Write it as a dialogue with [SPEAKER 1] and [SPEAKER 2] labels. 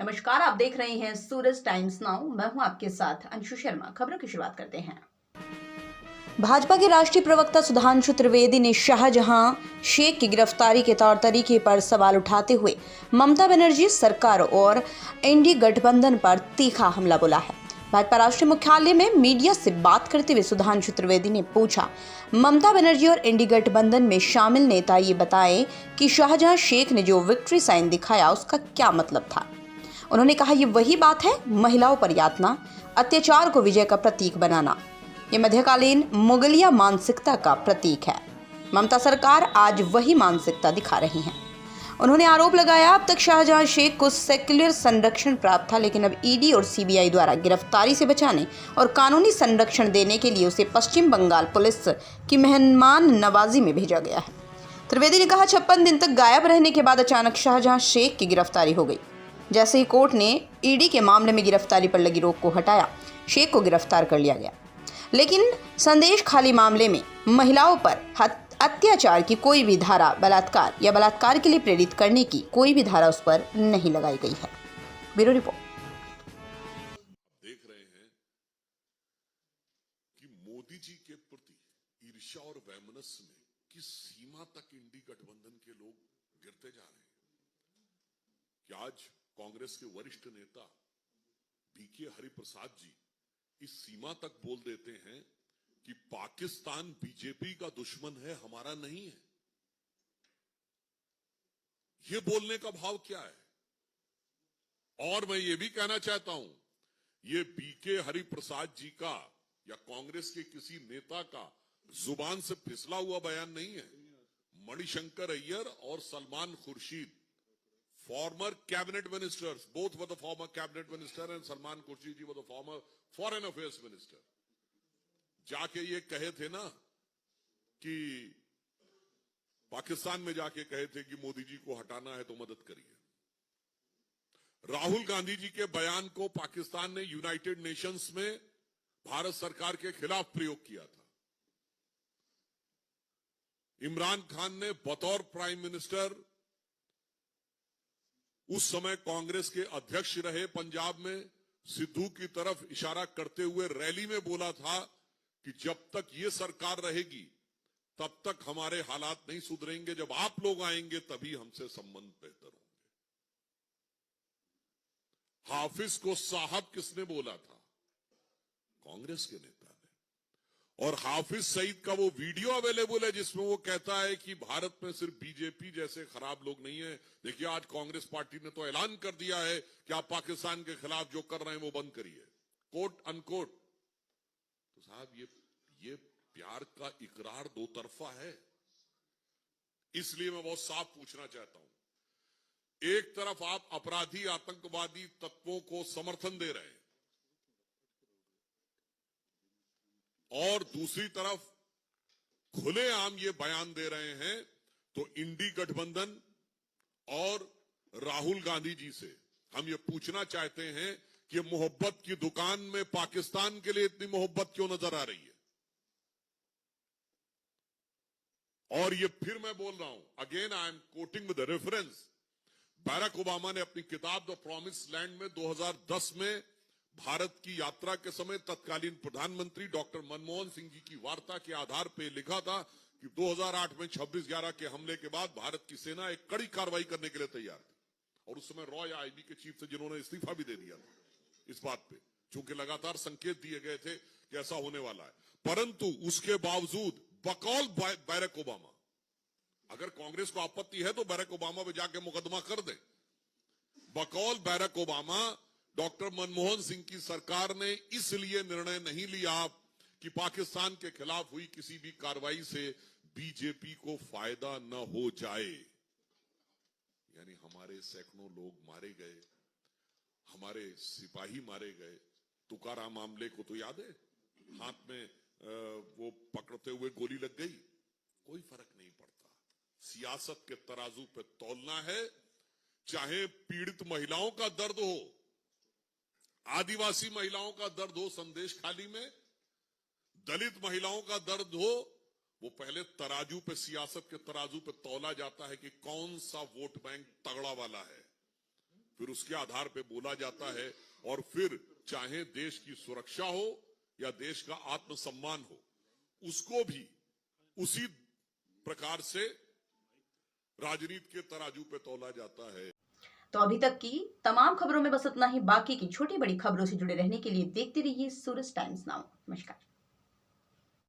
[SPEAKER 1] नमस्कार, आप देख रहे हैं सूरज टाइम्स नाउ। मैं हूं आपके साथ अंशु शर्मा। खबरों की शुरुआत करते हैं। भाजपा के राष्ट्रीय प्रवक्ता सुधांशु त्रिवेदी ने शाहजहां शेख की गिरफ्तारी के तौर तरीके पर सवाल उठाते हुए ममता बनर्जी सरकार और एनडीए गठबंधन पर तीखा हमला बोला है। भाजपा राष्ट्रीय मुख्यालय में मीडिया से बात करते हुए सुधांशु त्रिवेदी ने पूछा, ममता बनर्जी और एनडीए गठबंधन में शामिल नेता ये बताएं कि शाहजहां शेख ने जो विक्ट्री साइन दिखाया उसका क्या मतलब था। उन्होंने कहा, ये वही बात है, महिलाओं पर यातना, अत्याचार को विजय का प्रतीक बनाना। ये मध्यकालीन मुगलिया मानसिकता का प्रतीक है। ममता सरकार आज वही मानसिकता दिखा रही है। उन्होंने आरोप लगाया, अब तक शाहजहां शेख को सेक्युलर संरक्षण प्राप्त था, लेकिन अब ईडी और सीबीआई द्वारा गिरफ्तारी से बचाने और कानूनी संरक्षण देने के लिए उसे पश्चिम बंगाल पुलिस की मेहमान नवाजी में भेजा गया है। त्रिवेदी ने कहा, 56 दिन तक गायब रहने के बाद अचानक शाहजहां शेख की गिरफ्तारी हो गई। जैसे ही कोर्ट ने ईडी के मामले में गिरफ्तारी पर लगी रोक को हटाया, शेख को गिरफ्तार कर लिया गया। लेकिन संदेश खाली मामले में महिलाओं पर अत्याचार की कोई भी धारा, बलात्कार या बलात्कार के लिए प्रेरित करने की कोई भी धारा उस पर नहीं लगाई गई है। Bureau report.
[SPEAKER 2] देख रहे हैं कि मोदी जी के प्रति ईर्ष्या और वैमनस्य में किस सीमा तक इंडी गठबंधन के लोग गिरते जा रहे हैं कि आज कांग्रेस के वरिष्ठ नेता बीके हरिप्रसाद जी इस सीमा तक बोल देते हैं कि पाकिस्तान बीजेपी का दुश्मन है, हमारा नहीं है। ये बोलने का भाव क्या है? और मैं ये भी कहना चाहता हूं, ये बीके हरिप्रसाद जी का या कांग्रेस के किसी नेता का जुबान से फिसला हुआ बयान नहीं है। मणिशंकर अय्यर और Salman Khurshid, former cabinet ministers, both were the former cabinet minister and Salman Khurshid ji was the former foreign affairs minister, जाके ये कहे थे ना कि पाकिस्तान में जाके कहे थे कि मोदी जी को हटाना है तो मदद करिए। राहुल गांधी जी के बयान को पाकिस्तान ने यूनाइटेड नेशंस में भारत सरकार के खिलाफ प्रयोग किया था। इमरान खान ने बतौर प्राइम मिनिस्टर, उस समय कांग्रेस के अध्यक्ष रहे पंजाब में, सिद्धू की तरफ इशारा करते हुए रैली में बोला था कि जब तक ये सरकार रहेगी तब तक हमारे हालात नहीं सुधरेंगे, जब आप लोग आएंगे तभी हमसे संबंध बेहतर होंगे। हाफिज को साहब किसने बोला था? कांग्रेस के नेता ने। और हाफिज सईद का वो वीडियो अवेलेबल है जिसमें वो कहता है कि भारत में सिर्फ बीजेपी जैसे खराब लोग नहीं है। देखिए, आज कांग्रेस पार्टी ने तो ऐलान कर दिया है कि आप पाकिस्तान के खिलाफ जो कर रहे हैं वो बंद करिए, कोट अनकोट। तो साहब, ये प्यार का इकरार दो तरफा है। इसलिए मैं बहुत साफ पूछना चाहता हूं, एक तरफ आप अपराधी आतंकवादी तत्वों को समर्थन दे रहे हैं और दूसरी तरफ खुलेआम ये बयान दे रहे हैं, तो इंडी गठबंधन और राहुल गांधी जी से हम ये पूछना चाहते हैं कि मोहब्बत की दुकान में पाकिस्तान के लिए इतनी मोहब्बत क्यों नजर आ रही है? और ये फिर मैं बोल रहा हूं, again I am quoting with reference, Barack Obama ने अपनी किताब द प्रॉमिस लैंड में 2010 में भारत की यात्रा के समय तत्कालीन प्रधानमंत्री डॉक्टर मनमोहन सिंह जी की वार्ता के आधार पर लिखा था कि 2008 में 26/11 के हमले के बाद भारत की सेना एक कड़ी कार्रवाई करने के लिए तैयार थी। और उस समय रॉय आईबी के चीफ थे जिन्होंने इस्तीफा भी दे दिया था इस बात पे, चूंकि लगातार संकेत दिए गए थे कि ऐसा होने वाला है। परंतु उसके बावजूद बकौल बैरक ओबामा, अगर कांग्रेस को आपत्ति है तो बैरक ओबामा पे जाके मुकदमा कर दे, बकौल Barack Obama doctor Manmohan Singh की सरकार ने इसलिए निर्णय नहीं लिया कि पाकिस्तान के खिलाफ हुई किसी भी कार्रवाई से बीजेपी को फायदा न हो जाए। यानी हमारे सैकड़ों लोग मारे गए, हमारे सिपाही मारे गए। तुकाराम मामले को तो याद है, हाथ में वो पकड़ते हुए गोली लग गई, कोई फर्क नहीं पड़ता। सियासत के तराजू पे तौलना है, चाहे पीड़ित महिलाओं का दर्द हो, आदिवासी महिलाओं का दर्द हो संदेश खाली में, दलित महिलाओं का दर्द हो, वो पहले तराजू पे, सियासत के तराजू पे तौला जाता है कि कौन सा वोट बैंक तगड़ा वाला है, फिर उसके आधार पे बोला जाता है, और फिर चाहे देश की सुरक्षा हो या देश का आत्मसम्मान हो, उसको भी उसी प्रकार से राजनीति के तराजू पे तौला जाता है।
[SPEAKER 1] तो अभी तक की तमाम खबरों में बस इतना ही। बाकी की छोटी बड़ी खबरों से जुड़े रहने के लिए देखते रहिए सूरज टाइम्स नाउ। नमस्कार।